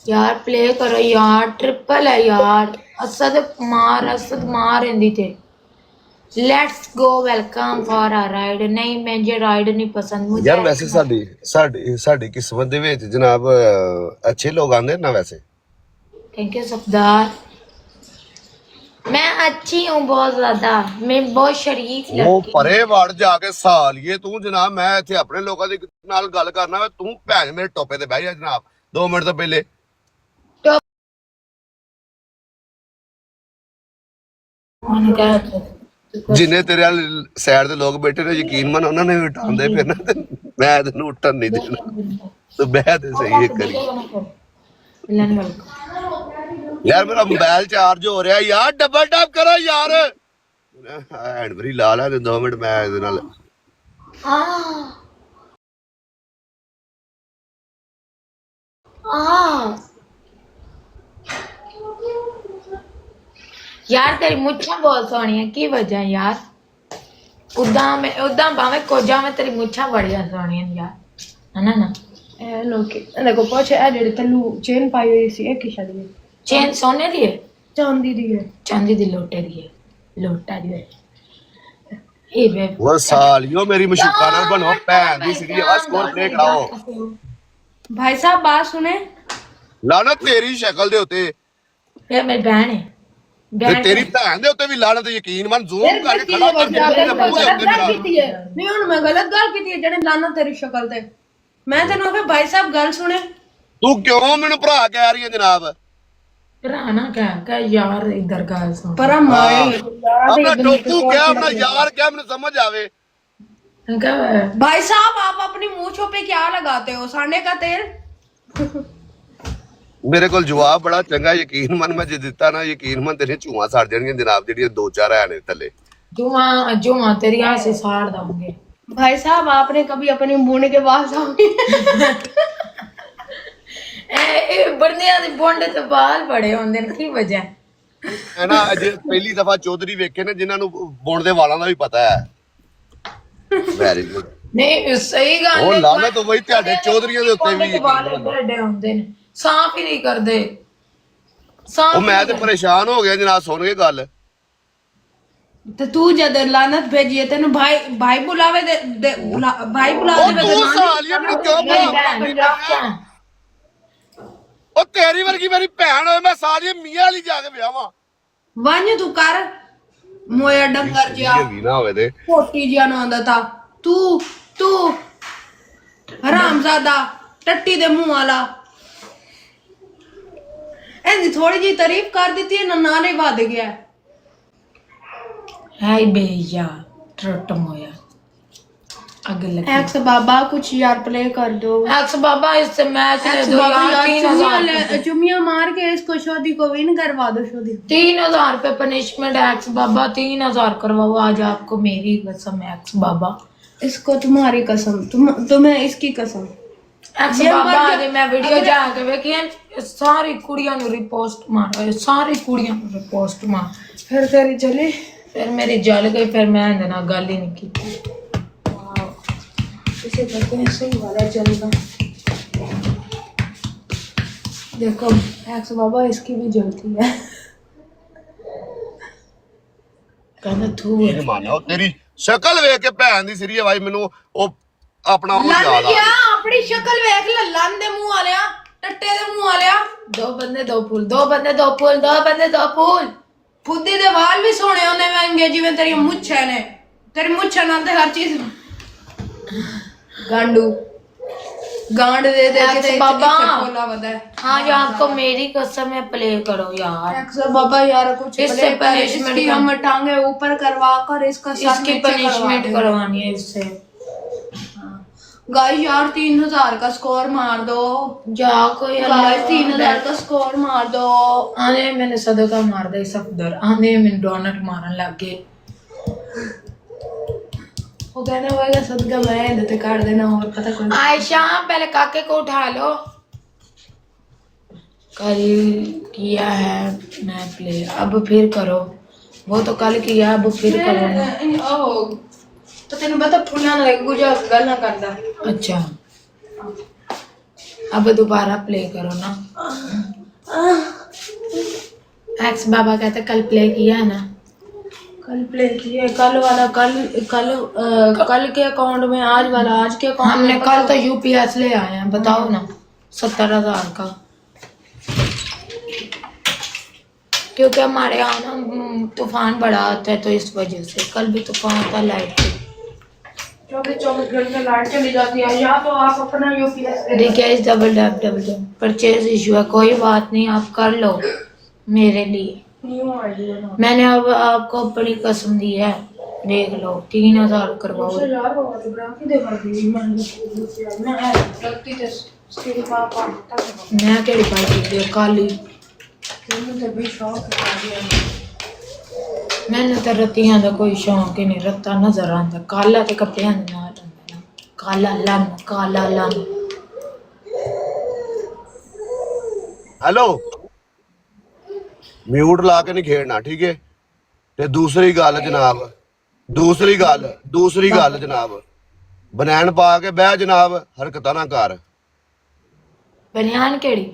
यार प्ले करो यार, ट्रिपल है यार। असद मार इंदी थे। Let's go, welcome for a ride. नहीं मुझे राइड नहीं पसंद मुझे। यार वैसे साडी किस्मत दे विच जनाब अच्छे लोग आंदे ना वैसे। Thank you Safdar. मैं अच्छी हूँ बहुत ज्यादा, मैं बहुत शरीफ ਉਹ लड़की हूँ। ਪਰੇ ਵੜ ਜਾ ਕੇ ਸਾਲੀਏ ਤੂੰ ਜਨਾਬ ਮੈਂ ਇੱਥੇ ਆਪਣੇ ਲੋਕਾਂ ਦੇ ਨਾਲ ਗੱਲ ਕਰਨਾ ਵਾ ਤੂੰ ਭੈਣ ਮੇਰੇ ਟੋਪੇ ਤੇ ਬਹਿ ਜਾ ਜਨਾਬ 2 ਮਿੰਟ ਤੋਂ ਪਹਿਲੇ मैंने कहा था, ਜਿੰਨੇ ਤੇਰੇ ਵਾਲ ਸਾਈਡ ਦੇ ਲੋਕ ਬੈਠੇ ਨੇ ਯਕੀਨ ਮੰਨ ਉਹਨਾਂ ਨੇ ਵੀ ਉਠਾਉਂਦੇ ਫਿਰਨਾ ਤੇ ਮੈਂ ਤੈਨੂੰ ਉੱਠਣ ਨਹੀਂ ਦੇਣਾ ਤੂੰ ਬਹਿ ਤੇ ਸਹੀ ਇੱਕ ਵਾਰੀ मिलन वेलकम। ਯਾਰ ਮੇਰਾ ਮੋਬਾਈਲ ਚਾਰਜ ਹੋ ਰਿਹਾ ਯਾਰ ਡਬਲ ਟੈਪ ਕਰੋ ਯਾਰ ਹੈਂਡ ਫਰੀ ਲਾ ਲੈ ਤੇ 2 ਮਿੰਟ ਮੈਂ ਇਹਦੇ ਨਾਲ यार तेरी मुच्छां बहुत सोहनी है, की वजह यार? उदा भावे कोजा में तेरी मुच्छां बड़िया सोहनी है यार, है ना? ਇਹ ਲੋਕੀ ਦੇਖੋ ਪੁੱਛ ਇਹ ਜਿਹੜੇ ਤੈਨੂੰ ਚੇਨ ਪਾਈ ਹੋਈ ਸੀ ਇਹ ਕਿਸ਼ਾ ਦੀ ਹੈ? चेन सोने दी है, ਚਾਂਦੀ ਦੀ ਹੈ। चांदी दी लोटे दी है, लोटा दी है। ए बे ਉਹ ਸਾਲੀਓ ਮੇਰੀ ਮਸ਼ੂਕਾ ਨਾਲ ਬਣੋ ਭੈਣ ਦੀ ਸਿੱਧੀ ਆਵਾਜ਼ ਸਕੋਰ ਪਲੇ ਕਰਾਓ भाई साहब बात सुने। ਲਾਨਤ ਤੇਰੀ ਸ਼ਕਲ ਦੇ ਉੱਤੇ ये मेरी बहन है, ਤੇ बहन ਤੇਰੀ ਭੈਣ ਦੇ ਉੱਤੇ ਵੀ ਲਾਨਤ ਯਕੀਨ ਮੰਨ ਜ਼ੂਮ ਕਰਕੇ ਖੜਾ ਕਰ ਦੇ ਮੂੰਹ ਦੇ ਉੱਤੇ ਮੇਰਾ ਨਹੀਂ ਹੁਣ ਮੈਂ ਗਲਤ ਗੱਲ ਕੀਤੀ ਹੈ ਜਿਹੜੇ ਲਾਨਾ ਤੇਰੀ ਸ਼ਕਲ ਤੇ ਮੈਂ ਤੈਨੂੰ ਆਖਿਆ ਭਾਈ ਸਾਹਿਬ ਗੱਲ ਸੁਣੇ। ਤੂੰ ਕਿਉਂ ਮੈਨੂੰ ਭਰਾ ਕਹਿ ਰਹੀ ਹੈ ਜਨਾਬ राना क्या यार इधर का सुन ਪਰ ਆ ਮਾਰੇ ਆਪਣਾ ਟੋਕੂ ਕਿਆ ਆਪਣਾ ਯਾਰ ਕਿਆ ਮੈਨੂੰ ਸਮਝ ਆਵੇ क्या भाई साहब आप अपनी मूंछों पे क्या लगाते हो? साने का तेल। ਮੇਰੇ ਕੋਲ ਜਵਾਬ ਬੜਾ ਚੰਗਾ ਯਕੀਨ ਮੰਨ ਮੈਂ ਜੇ ਦਿੱਤਾ ਨਾ ਯਕੀਨ ਮੰਨ ਤੇਰੇ ਝੂਆਂ ਸੜ ਜਾਣਗੀਆਂ ਜਨਾਬ ਜਿਹੜੀਆਂ 2-4 ਹੈ ਨੇ ਥੱਲੇ जुमा तेरी यहाँ से साड़ दूंगे। भाई साहब आपने कभी अपनी बूढ़े के पास बड़िया दे बोंडे ते बाल बड़े होंदे ने, की वजह? ਹੈ ਨਾ ਅਜੇ ਪਹਿਲੀ ਦਫਾ ਚੌਧਰੀ ਵੇਖੇ ਨੇ ਜਿਨ੍ਹਾਂ ਨੂੰ ਬੁਣ ਦੇ ਵਾਲਾਂ ਦਾ ਵੀ ਪਤਾ ਹੈ ਵੈਰੀ ਗੁੱਡ नहीं सही गल ਉਹ ਲਾਨਤ ਹੋਈ ਤੁਹਾਡੇ ਚੌਧਰੀਆਂ ਦੇ ਉੱਤੇ ਵੀ बाल बड़े होंदे ने, साफ ही नहीं करदे साफ। ਉਹ ਮੈਂ ਤੇ ਪਰੇਸ਼ਾਨ ਹੋ ਗਿਆ ਜਨਾਬ ਸੁਣ ਕੇ ਗੱਲ तो तू जद लानत भेजिए तेन भाई बुलावे भाई बुलावे ਉਹ ਤੂੰ ਸਾਲੀਆ ਮੈਨੂੰ ਕਿਉਂ ਬੁਲਾਉਂਦਾ ਉਹ ਤੇਰੀ ਵਰਗੀ ਮੇਰੀ ਭੈਣ ਹੋਏ ਮੈਂ ਸਾਲੀ ਮੀਆਂ ਵਾਲੀ ਜਾ ਕੇ ਵਿਆਹਾਂ वंज तू कर मोया डंगर जिया ਵੀ ਨਾ ਹੋਵੇ ਤੇ पोटी जिया ना आंदा था तू हरामजादा टट्टी दे मुंह वाला ऐसी थोड़ी जी तारीफ कर दी थी ना नाले वध गया हाय भैया ट्रट मोया अगले लगी एक्स बाबा कुछ यार प्ले कर दो एक्स बाबा इससे मैच ले एक्स दो बाबा यार, यार 3000 चुमिया मार के इसको शादी को विन करवा दो शादी 3000 रुपए पनिशमेंट। एक्स बाबा 3000 करवाओ आज, आपको मेरी कसम है एक्स बाबा। इसको तुम्हारी कसम तुम्हें इसकी कसम एक्स बाबा आज मैं वीडियो जाके वेखी सारी कुड़ियां नु रिपोस्ट मार, सारी कुड़ियां नु रिपोस्ट मार, फिर तेरी चली फिर मेरी जल गई, फिर मैं इहदे नाल गल ही नहीं की। इसे कहते हैं सही वाला जलना। देखो एक्स बाबा इसकी भी जलती है कहंदा तू ਮਾਨੋ ਤੇਰੀ ਸ਼ਕਲ ਵੇਖ ਕੇ ਭੈਣ ਦੀ ਸਿਰੀ ਆਵਾਜ਼ ਮੈਨੂੰ ਉਹ ਆਪਣਾ ਉਹ ਯਾਦ ਆ क्या अपनी शक्ल वेख ले लन दे मुंह वालिया टट्टे दे मुंह वालिया दो बंदे दो फूल, दो बंदे दो फूल, दो बंदे दो फूल। फुद्दी दे वाल भी सोने होने महंगे जिवें तेरी मुच्छे ने तेरी मुच्छे नाल ते हर चीज गांडू गांड दे दे एक्स के बाबा। बोला वदा हाँ जो आपको मेरी कसम है प्ले करो यार, एक्स बाबा यार कुछ इससे punishment इसकी हम टांगे ऊपर करवा कर इसका सर इसकी नीचे पनिशमेंट करवा करवानी है इससे। गाइस यार 3000 का स्कोर मार दो जा कोई गाइस 3000 का स्कोर मार दो आने मैंने सदका मार दे सफदर, आने मैंने डोनट मारन लग गए। वो कहना होगा सदका मैं देते कर देना और पता कोई आयशा पहले काके को उठा लो। कल किया है मैं प्ले, अब फिर करो। वो तो कल किया, अब फिर करो। ओ तो तेन पता फुल्ला ना गुजा गल ना करदा। अच्छा अब दोबारा प्ले करो ना। एक्स बाबा कहते कल प्ले किया है ना। कल प्ले किए, कल वाला कल के अकाउंट में, आज वाला आज के अकाउंट हमने में। कल तो यूपीएस ले आए हैं, बताओ ना 70,000 का। क्योंकि हमारे यहाँ ना तूफान बड़ा आता है तो इस वजह से। कल भी तूफान था, लाइट थी। 24 घंटे लाइट चली जाती है। या तो आप अपना यूपीएस देखिए इस डबल डैप परचेज इशू है, कोई बात नहीं, आप कर लो मेरे लिए। न्यू आईडी बना। मैंने अब आपको अपनी कसम दी है, देख लो 3,000 करवाओ। यार बाबा तो ब्रांच दे कर दी मैं है गलती से स्किल पापा तक मैं केड़ी पाई थी काली। मुझे भी शौक है। मैंने तो रत्तियां दा कोई शौक ही नहीं, रत्ता नजर आंदा काला ते कपड़ियां दे नाल होंदा ना, काला लन। हेलो म्यूट ला के नहीं खेड़ना, ठीक है। ते दूसरी गल जनाब, दूसरी गल जनाब, बनैन पा के बह जनाब, हरकतां ना कर। बनियान केड़ी?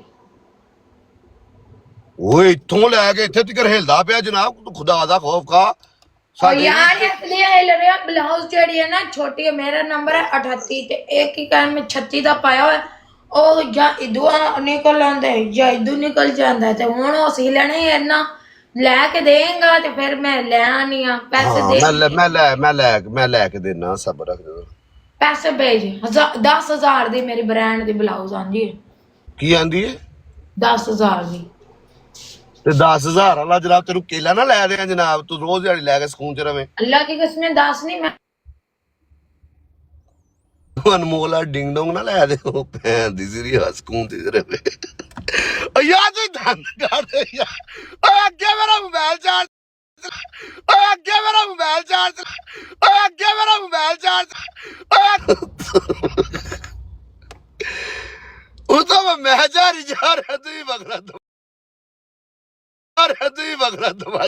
ओए इत्थों लैके इत्थे तक हिलदा पिया जनाब, तू खुदा दा खौफ खा। और यार इसलिए हिल रहे हैं, ब्लाउज जेडी है ना छोटी है, मेरा नंबर है 38 ते एक ही कान में 36 दा पाया हुआ है। ओ या इदू निकल आंदा है या इदू निकल जांदा है ते हुण ओ सी लेने है ना, लेके देंगा ते फिर मैं ले आनी आ पैसे हाँ, दे। मैं लैके देना, सबर रख दो। पैसे भेज 10,000 दी मेरी ब्रांड दी ब्लाउज आंदी है। की आंदी है? 10,000 दी। ते 10,000 वाला जनाब तेरू केला ना लै दें जनाब, तू रोज दिहाड़ी लैके सकून च रवें। अल्लाह की कसम 10 नहीं मैं अनमोल डिंग डोंग ना लै दे, ओ भैन दी सीरियस सकून च रवे। ओ यार तू धंध कर यार। ओ अगे मेरा मोबाइल चार्ज, ओ अगे मेरा मोबाइल चार्ज, ओ अगे मेरा मोबाइल चार्ज। ओ तो मैं जा रही जा रहा, तू ही बगड़ा दो, तू ही बगड़ा दो।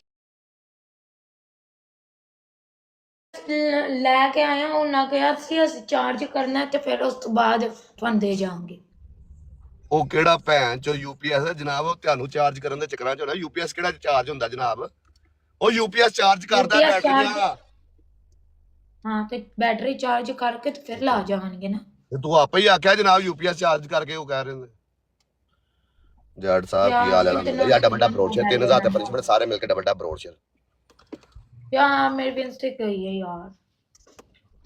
लेके आया ਉਹਨਾਂ ਕਿਹਾ ਸੀ ਅਸੀਂ ਚਾਰਜ ਕਰਨਾ ਤੇ ਫਿਰ ਉਸ ਤੋਂ ਬਾਅਦ ਤੁਹਾਨੂੰ ਦੇ ਜਾਵਾਂਗੇ। ਉਹ ਕਿਹੜਾ ਭੈਣ ਚੋ ਯੂਪੀਐਸ ਹੈ ਜਨਾਬ, ਉਹ ਤੁਹਾਨੂੰ ਚਾਰਜ ਕਰਨ ਦੇ ਚੱਕਰਾਂ ਚ ਹੋਣਾ। ਯੂਪੀਐਸ ਕਿਹੜਾ ਚਾਰਜ ਹੁੰਦਾ ਜਨਾਬ? ਉਹ ਯੂਪੀਐਸ ਚਾਰਜ ਕਰਦਾ ਬੈਟਰੀਆਂ। ਹਾਂ ਤੇ ਬੈਟਰੀ ਚਾਰਜ ਕਰਕੇ ਤੇ ਫਿਰ ਲਾ ਜਾਣਗੇ ਨਾ। ਤੇ ਤੂੰ ਆਪੇ ਹੀ ਆਖਿਆ ਜਨਾਬ ਯੂਪੀਐਸ ਚਾਰਜ ਕਰਕੇ ਉਹ ਕਹਿ ਰਹੇ ਨੇ। ਜੱਟ ਸਾਹਿਬ ਕੀ ਹਾਲ ਹੈ ਯਾਰ? ਡਬਲ ਡਬਲ ਰੋਡ ਸ਼ੇਅਰ 3,000 ਤੇ ਪਨਿਸ਼ਮੈਂਟ ਸਾਰੇ ਮਿਲ ਕੇ ਡਬਲ ਡਬਲ ਰੋਡ ਸ਼ੇਅਰ। ਯਾਰ ਮੇਰੀ ਬਿੰਸਟਿਕ ਗਈ ਹੈ ਯਾਰ।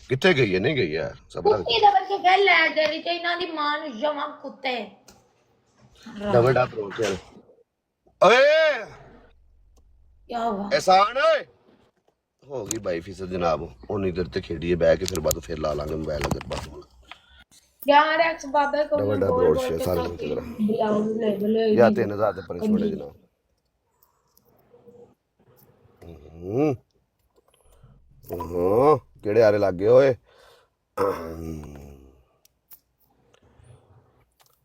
ਕਿੱਥੇ ਗਈ ਹੈ? ਨਹੀਂ ਗਈ ਹੈ ਸਭ ਦਾ ਕੁੱਤੀ ਦਾ ਵਰਗੇ ਗੱਲ ਲੈ ਦੇਣੀ ਤੇ ਇਹਨਾਂ ਦੀ ਮਾਂ ਨੂੰ ਜਮਾ ਕੁੱਤੇ। Double double road share. ਓਏ ਕੀ ਹੋਇਆ? ਐਸਾਨ ਓਏ ਹੋ ਗਈ 22% ਜਨਾਬ। ਉਨੀ ਦੇਰ ਤੇ ਖੇਡੀਏ ਬਹਿ ਕੇ, ਫਿਰ ਬਾਅਦ ਫਿਰ ਲਾ ਲਾਂਗੇ ਮੋਬਾਈਲ ਅਗਰ ਬਾਅਦ। यार एक्स बाबा को डबल डबल रोड शेयर सारे मिल के करा ब्लाउज ले ले या 3,000 ਤੇ ਪਨਿਸ਼ਮੈਂਟ ਹੈ ਜਨਾਬ। ਹਾਂ ਕਿਹੜੇ ਆਰੇ ਲੱਗ ਗਏ ਓਏ?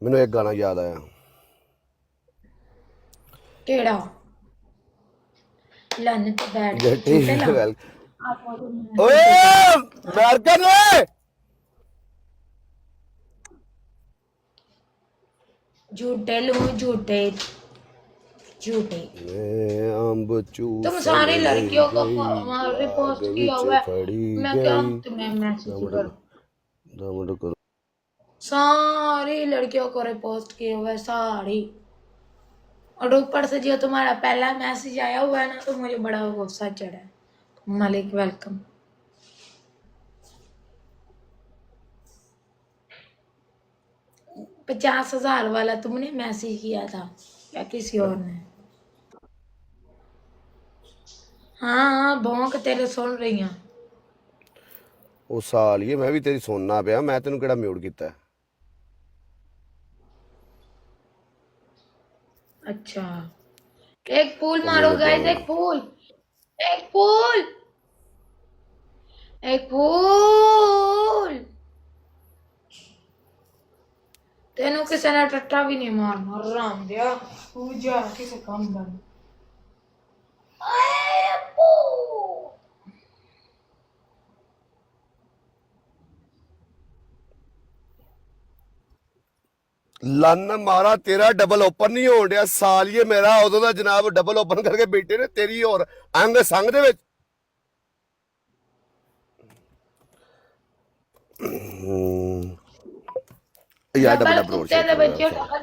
ਮੈਨੂੰ ਇੱਕ ਗਾਣਾ ਯਾਦ ਆਇਆ। ਕਿਹੜਾ? ਲੰਨ ਤੇ ਬੈਠ ਓਏ ਅਮਰੀਕਨ ਓਏ झूठे लो झूठे झूठे। अंब चूस तुम सारी लड़कियों को रिपोस्ट किया हुआ है, मैं क्या तुम्हें मैसेज करूं? सारी लड़कियों को रिपोस्ट किया हुआ है सारी। और ऊपर से जो तुम्हारा पहला मैसेज आया हुआ है ना, तो मुझे बड़ा गुस्सा चढ़ा है। मलिक वेलकम। $50,000 वाला तुमने मैसेज किया था या किसी और ने? हाँ भौंक तेरे सुन रही हूँ। ਉਹ ਸਾਲੀਏ ਮੈਂ ਵੀ ਤੇਰੀ ਸੁਣਨਾ ਪਿਆ, ਮੈਂ ਤੈਨੂੰ ਕਿਹੜਾ ਮਿਊਟ ਕੀਤਾ? अच्छा एक फूल मारो गाइस, एक फूल, एक फूल, एक फूल। तेनू किसी ने टट्टा भी नहीं मारना, राम दिया तू जा किसी काम कर। ਲੰਨ ਮਾਰਾ ਤੇਰਾ ਡਬਲ ਓਪਨ ਨਹੀਂ ਹੋਣ ਡਿਆ ਸਾਲੀਏ ਮੇਰਾ ਉਦੋਂ ਦਾ ਜਨਾਬ ਡਬਲ ਓਪਨ ਕਰਕੇ ਬੈਠੇ ਨੇ ਤੇਰੀ ਹੋਰ ਅੰਗ ਸੰਗ ਦੇ ਵਿੱਚ ਯਾਰ ਡਬਲ ਡਬਲ ਅਪਰੋਚ ਕੁੱਤੇ ਦੇ ਬੱਚੇ ਡਬਲ